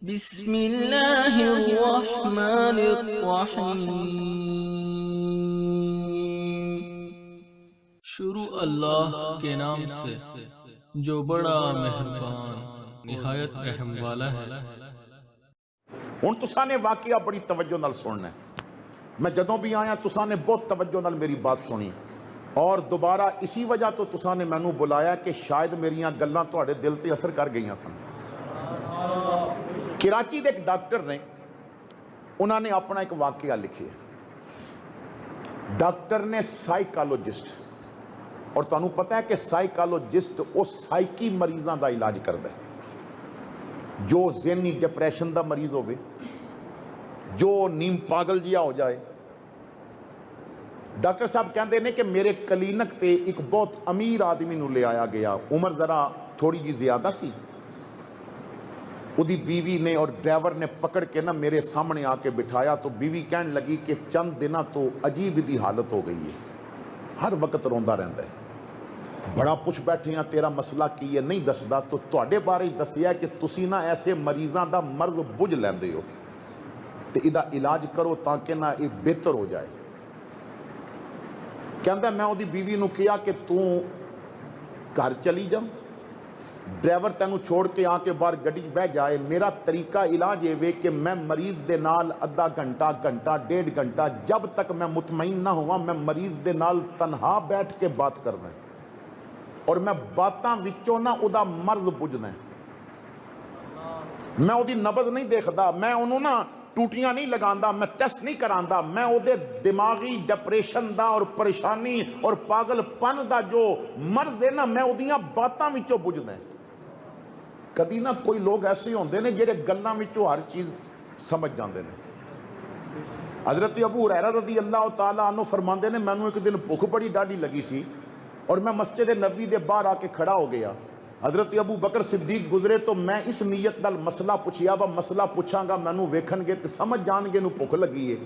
بسم اللہ الرحمن الرحیم۔ شروع اللہ کے نام سے جو بڑا مہربان نہایت رحم والا ہے۔ ہن تساں نے واقعہ بڑی توجہ نال سننا ہے۔ میں جدوں بھی آیا تساں نے بہت توجہ نال میری بات سنی، اور دوبارہ اسی وجہ تو تساں نے مینوں بلایا کہ شاید میریاں گلاں تہاڈے دل تے اثر کر گئیاں سن۔ کراچی دے ایک ڈاکٹر نے، انہوں نے اپنا ایک واقعہ لکھے۔ ڈاکٹر نے سائیکالوجسٹ، اور تانوں پتہ ہے کہ سائیکالوجسٹ وہ سائیکی مریضاں دا علاج کردا ہے، جو ذہنی ڈپریشن دا مریض ہوئے، جو نیم پاگل جیا ہو جائے۔ ڈاکٹر صاحب کہندے نے کہ میرے کلینک تے ایک بہت امیر آدمی نو لے آیا گیا، عمر ذرا تھوڑی جی زیادہ سی۔ دی بیوی نے اور ڈرائیور نے پکڑ کے نا میرے سامنے آ کے بٹھایا تو بیوی کہنے لگی کہ چند دنہ تو عجیب دی حالت ہو گئی ہے، ہر وقت روندا رہندا ہے، بڑا پوچھ بیٹھے ہیں تیرا مسئلہ کی ہے، نہیں دسدا، تو تواڈے بارے دسیا کہ تسی نا ایسے مریضاں دا مرض بجھ لیندے ہو تے ایدا علاج کرو تاکہ نا یہ بہتر ہو جائے۔ کہندا میں دی بیوی نو کہا کہ تو گھر چلی جا، ڈرائیور تینوں چھوڑ کے آ کے باہر گڈی بہ جائے، میرا طریقہ علاج یہ وے کہ میں مریض دے نال ادھا گھنٹہ ڈیڑھ گھنٹہ جب تک میں مطمئن نہ ہوا میں مریض دے نال تنہا بیٹھ کے بات کرنا ہے، اور میں باتاں وچوں نہ او دا مرض بجھنا ہے۔ میں او دی نبض نہیں دیکھدا، میں انہوں نہ ٹوٹیاں نہیں لگاندا، میں ٹیسٹ نہیں کراندا، میں او دے دماغی ڈپریشن دا اور پریشانی اور پاگل پن دا جو مرض ہے نا میں او دیاں باتاں وچوں بجھنا ہے۔ کدی نہ کوئی لوگ ایسے ہوندے نے جڑے گلاں وچوں ہر چیز سمجھ جاندے نے۔ حضرت ابو ہریرہ رضی اللہ تعالیٰ عنہ فرماندے نے مینوں ایک دن بھوک بڑی ڈاڈی لگی سی اور میں مسجد نبوی دے باہر آ کے کھڑا ہو گیا۔ حضرت ابو بکر صدیق گزرے تو میں اس نیت نال مسئلہ پوچھیا، با مسئلہ پوچھاں گا مینوں ویکھن گے تے سمجھ جان گے نوں بھوک لگی ہے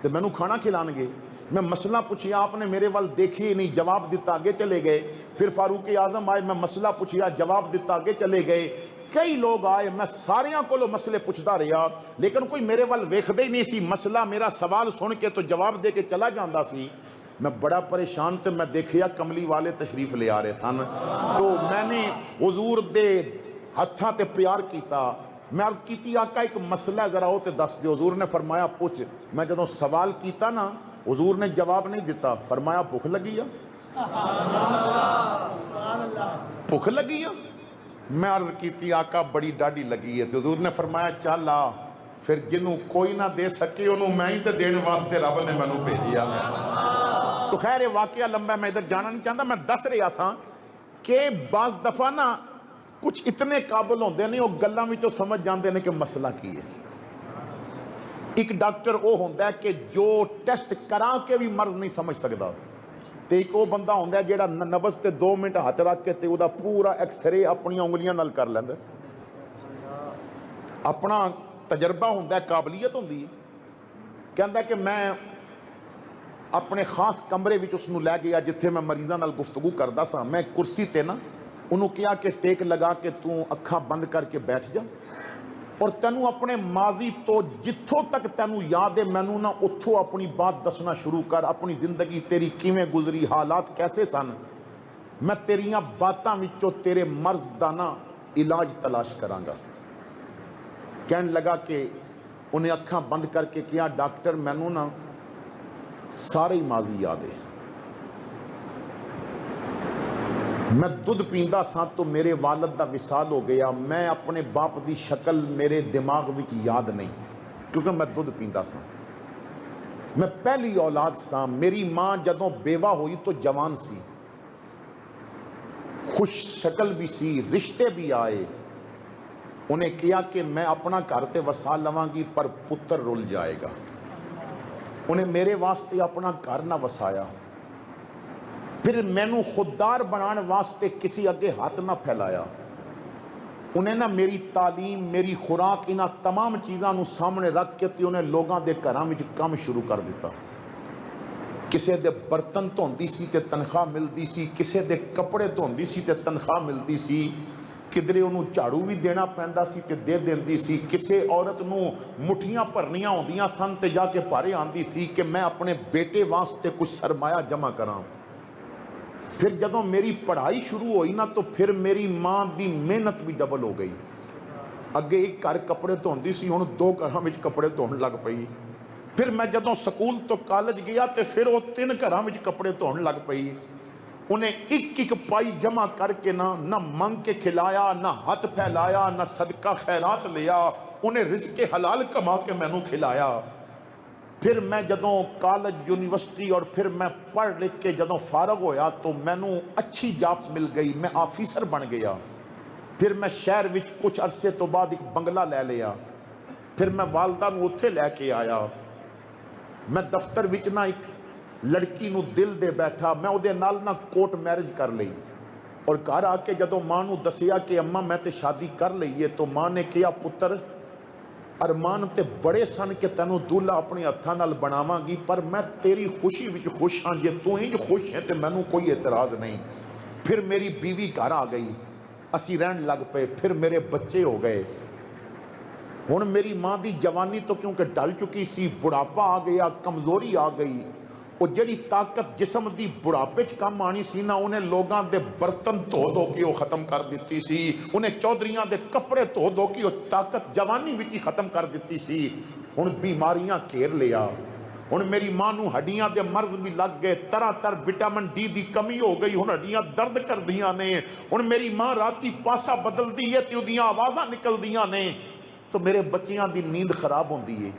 تے مینوں کھانا کھلان گے۔ میں مسئلہ پوچھیا، آپ نے میرے وال دیکھی نہیں، جواب دیتا آگے چلے گئے۔ پھر فاروق اعظم آئے، میں مسئلہ پوچھیا، جواب دیتا آگے چلے گئے۔ کئی لوگ آئے، میں ساریاں کولوں مسئلے پوچھدا رہیا، لیکن کوئی میرے وال ویکھدا ہی نہیں سی، مسئلہ میرا سوال سن کے تو جواب دے کے چلا جاندا سی۔ میں بڑا پریشان تے میں دیکھیا کملی والے تشریف لے آ رہے سن، تو میں نے حضور دے ہتھاں تے پیار کیتا، میں عرض کیتی آقا ایک مسئلہ ذرا ہو تے دس دے۔ حضور نے فرمایا پوچھ۔ میں جدوں سوال کیتا نا حضور نے جواب نہیں دیتا، فرمایا بھوک لگی ہے؟ بھوک لگی ہے؟ میں عرض کیتی آقا بڑی ڈاڈی لگی ہے، تو حضور نے فرمایا چل آ، پھر جنوں کوئی نہ دے سکے انہوں میں ہی تے دین واسطے رب نے مینوں بھیجیا۔ تو خیر یہ واقعہ لمبا میں ادھر جانا نہیں چاہتا، میں دس رہا سا کہ بعض دفعہ نا کچھ اتنے قابل ہوندے نہیں، وہ گلاں وچوں سمجھ جاندے نے کہ مسئلہ کی ہے۔ ایک ڈاکٹر وہ ہوندا ہے کہ جو ٹیسٹ کرا کے بھی مرض نہیں سمجھ سکدا، تے ایک وہ بندہ ہوندا ہے جیڑا نبض تے 2 منٹ ہاتھ رکھ کے تے او دا پورا ایکس رے اپنی انگلیاں نال کر لیندا، اپنا تجربہ ہوندا ہے، قابلیت ہوندی ہے۔ کہندا کہ میں اپنے خاص کمرے وچ اس نو لے گیا جتھے میں مریضاں نال گفتگو کردا سا، میں کرسی تے نا انہوں کہا کہ ٹیک لگا کے تو اکھاں بند کر کے بیٹھ جا، اور تینوں اپنے ماضی تو جتھوں تک تینوں یاد ہے مینوں نہ اتھوں اپنی بات دسنا شروع کر، اپنی زندگی تیری کیویں گزری، حالات کیسے سن، میں تیریاں باتاں وچوں تیرے مرض دا نا علاج تلاش کراں گا۔ کہنے لگا کہ انہیں اکھاں بند کر کے کیا ڈاکٹر مینوں نا سارے ہی ماضی یاد ہے، میں دودھ پیندا سا تو میرے والد دا وصال ہو گیا، میں اپنے باپ دی شکل میرے دماغ وچ یاد نہیں کیونکہ میں دودھ پیندا سا، میں پہلی اولاد سا، میری ماں جدوں بیوہ ہوئی تو جوان سی، خوش شکل بھی سی، رشتے بھی آئے، انہیں کیا کہ میں اپنا گھر تے وسا لواں گی پر پتر رل جائے گا، انہیں میرے واسطے اپنا گھر نہ وسایا، پھر مینوں خوددار بنان واسطے کسی اگے ہاتھ نہ پھیلایا، انہیں نہ میری تعلیم میری خوراک انہاں تمام چیزاں نو سامنے رکھ کے تے انہیں لوگاں دے گھراں وچ کام شروع کر دیتا، کسے دے برتن دھوندی سی تے تنخواہ ملدی سی، کسے دے کپڑے دھوندی سی تے تنخواہ ملدی سی، ਕਿਧਰੇ ਉਹਨੂੰ ਝਾੜੂ ਵੀ ਦੇਣਾ ਪੈਂਦਾ ਸੀ ਤੇ ਦੇ ਦਿੰਦੀ ਸੀ। ਕਿਸੇ ਔਰਤ ਨੂੰ ਮੁੱਠੀਆਂ ਭਰਨੀਆਂ ਆਉਂਦੀਆਂ ਸਨ ਤੇ ਜਾ ਕੇ ਭਾਰੇ ਆਂਦੀ ਸੀ ਕਿ ਮੈਂ ਆਪਣੇ ਬੇਟੇ ਵਾਸਤੇ ਕੁਝ ਸਰਮਾਇਆ ਜਮ੍ਹਾਂ ਕਰਾਂ। ਫਿਰ ਜਦੋਂ ਮੇਰੀ ਪੜ੍ਹਾਈ ਸ਼ੁਰੂ ਹੋਈ ਨਾ ਤਾਂ ਫਿਰ ਮੇਰੀ ਮਾਂ ਦੀ ਮਿਹਨਤ ਵੀ ਡਬਲ ਹੋ ਗਈ। ਅੱਗੇ ਇੱਕ ਘਰ ਕੱਪੜੇ ਧੋਂਦੀ ਸੀ, ਹੁਣ 2 ਘਰਾਂ ਵਿੱਚ ਕੱਪੜੇ ਧੋਣ ਲੱਗ ਪਈ। ਫਿਰ ਮੈਂ ਜਦੋਂ ਸਕੂਲ ਤੋਂ ਕਾਲਜ ਗਿਆ ਤੇ ਫਿਰ ਉਹ 3 ਘਰਾਂ ਵਿੱਚ ਕੱਪੜੇ ਧੋਣ ਲੱਗ ਪਈ। ਉਹਨੇ ਇੱਕ ਪਾਈ ਜਮ੍ਹਾਂ ਕਰਕੇ ਨਾ ਮੰਗ ਕੇ ਖਿਲਾਇਆ, ਨਾ ਹੱਥ ਫੈਲਾਇਆ, ਨਾ ਸਦਕਾ ਖੈਰਾਤ ਲਿਆ। ਉਹਨੇ ਰਿਜ਼ਕੇ ਹਲਾਲ ਕਮਾ ਕੇ ਮੈਨੂੰ ਖਿਲਾਇਆ। ਫਿਰ ਮੈਂ ਜਦੋਂ ਕਾਲਜ, ਯੂਨੀਵਰਸਿਟੀ ਔਰ ਫਿਰ ਮੈਂ ਪੜ੍ਹ ਲਿਖ ਕੇ ਜਦੋਂ ਫਾਰਗ ਹੋਇਆ ਤਾਂ ਮੈਨੂੰ ਅੱਛੀ ਜੌਬ ਮਿਲ ਗਈ, ਮੈਂ ਆਫੀਸਰ ਬਣ ਗਿਆ। ਫਿਰ ਮੈਂ ਸ਼ਹਿਰ ਵਿੱਚ ਕੁਝ ਅਰਸੇ ਤੋਂ ਬਾਅਦ ਇੱਕ ਬੰਗਲਾ ਲੈ ਲਿਆ। ਫਿਰ ਮੈਂ ਵਾਲਦਾ ਨੂੰ ਉੱਥੇ ਲੈ ਕੇ ਆਇਆ। ਮੈਂ ਦਫ਼ਤਰ ਵਿੱਚ ਨਾ ਇੱਕ ਲੜਕੀ ਨੂੰ ਦਿਲ ਦੇ ਬੈਠਾ, ਮੈਂ ਉਹਦੇ ਨਾਲ ਨਾ ਕੋਰਟ ਮੈਰਿਜ ਕਰ ਲਈ। ਔਰ ਘਰ ਆ ਕੇ ਜਦੋਂ ਮਾਂ ਨੂੰ ਦੱਸਿਆ ਕਿ ਅੰਮਾ ਮੈਂ ਤੇ ਸ਼ਾਦੀ ਕਰ ਲਈ ਹੈ, ਤਾਂ ਮਾਂ ਨੇ ਕਿਹਾ ਪੁੱਤਰ ਅਰਮਾਨ ਤੇ ਬੜੇ ਸਨ ਕਿ ਤੈਨੂੰ ਦੁੱਲਾ ਆਪਣੇ ਹੱਥਾਂ ਨਾਲ ਬਣਾਵਾਂਗੀ, ਪਰ ਮੈਂ ਤੇਰੀ ਖੁਸ਼ੀ ਵਿੱਚ ਖੁਸ਼ ਹਾਂ। ਜੇ ਤੂੰ ਇੰਜ ਖੁਸ਼ ਹੈ ਤੇ ਮੈਨੂੰ ਕੋਈ ਇਤਰਾਜ਼ ਨਹੀਂ। ਫਿਰ ਮੇਰੀ ਬੀਵੀ ਘਰ ਆ ਗਈ, ਅਸੀਂ ਰਹਿਣ ਲੱਗ ਪਏ। ਫਿਰ ਮੇਰੇ ਬੱਚੇ ਹੋ ਗਏ। ਹੁਣ ਮੇਰੀ ਮਾਂ ਦੀ ਜਵਾਨੀ ਤੋਂ ਕਿਉਂਕਿ ਢਲ ਚੁੱਕੀ ਸੀ, ਬੁਢਾਪਾ ਆ ਗਿਆ, ਕਮਜ਼ੋਰੀ ਆ ਗਈ। ਉਹ ਜਿਹੜੀ ਤਾਕਤ ਜਿਸਮ ਦੀ ਬੁਢਾਪੇ 'ਚ ਕੰਮ ਆਣੀ ਸੀ ਨਾ, ਉਹਨੇ ਲੋਕਾਂ ਦੇ ਬਰਤਨ ਧੋ ਕੇ ਉਹ ਖਤਮ ਕਰ ਦਿੱਤੀ ਸੀ। ਉਹਨੇ ਚੌਧਰੀਆਂ ਦੇ ਕੱਪੜੇ ਧੋ ਕੇ ਉਹ ਤਾਕਤ ਜਵਾਨੀ ਵਿੱਚ ਹੀ ਖਤਮ ਕਰ ਦਿੱਤੀ ਸੀ। ਹੁਣ ਬਿਮਾਰੀਆਂ ਘੇਰ ਲਿਆ। ਹੁਣ ਮੇਰੀ ਮਾਂ ਨੂੰ ਹੱਡੀਆਂ ਦੇ ਮਰਜ਼ ਵੀ ਲੱਗ ਗਏ, ਤਰ੍ਹਾਂ ਵਿਟਾਮਿਨ ਡੀ ਦੀ ਕਮੀ ਹੋ ਗਈ। ਹੁਣ ਹੱਡੀਆਂ ਦਰਦ ਕਰਦੀਆਂ ਨੇ। ਹੁਣ ਮੇਰੀ ਮਾਂ ਰਾਤੀ ਪਾਸਾ ਬਦਲਦੀ ਹੈ ਤੇ ਉਹਦੀਆਂ ਆਵਾਜ਼ਾਂ ਨਿਕਲਦੀਆਂ ਨੇ, ਤਾਂ ਮੇਰੇ ਬੱਚਿਆਂ ਦੀ ਨੀਂਦ ਖਰਾਬ ਹੁੰਦੀ ਹੈ।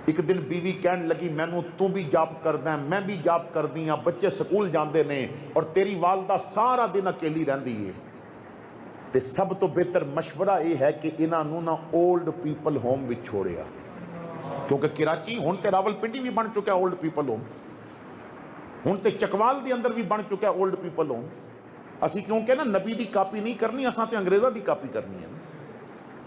ਇੱਕ ਦਿਨ ਬੀਵੀ ਕਹਿਣ ਲੱਗੀ ਮੈਨੂੰ ਤੂੰ ਵੀ ਜੌਬ ਕਰਦਾ, ਮੈਂ ਵੀ ਜੌਬ ਕਰਦੀ ਹਾਂ, ਬੱਚੇ ਸਕੂਲ ਜਾਂਦੇ ਨੇ ਔਰ ਤੇਰੀ ਵਾਲਦਾ ਸਾਰਾ ਦਿਨ ਅਕੇਲੀ ਰਹਿੰਦੀ ਹੈ। ਤੇ ਸਭ ਤੋਂ ਬਿਹਤਰ ਮਸ਼ਵਰਾ ਇਹ ਹੈ ਕਿ ਇਹਨਾਂ ਨੂੰ ਨਾ ਓਲਡ ਪੀਪਲ ਹੋਮ ਵਿੱਚ ਛੋੜਿਆ, ਕਿਉਂਕਿ ਕਰਾਚੀ ਹੁਣ ਤੇ ਰਾਵਲਪਿੰਡੀ ਵੀ ਬਣ ਚੁੱਕਿਆ ਓਲਡ ਪੀਪਲ ਹੋਮ, ਹੁਣ ਤੇ ਚਕਵਾਲ ਦੇ ਅੰਦਰ ਵੀ ਬਣ ਚੁੱਕਿਆ ਓਲਡ ਪੀਪਲ ਹੋਮ। ਅਸੀਂ ਕਿਉਂਕਿ ਨਾ ਨਬੀ ਦੀ ਕਾਪੀ ਨਹੀਂ ਕਰਨੀ, ਅਸਾਂ ਤੇ ਅੰਗਰੇਜ਼ਾਂ ਦੀ ਕਾਪੀ ਕਰਨੀ ਹੈ।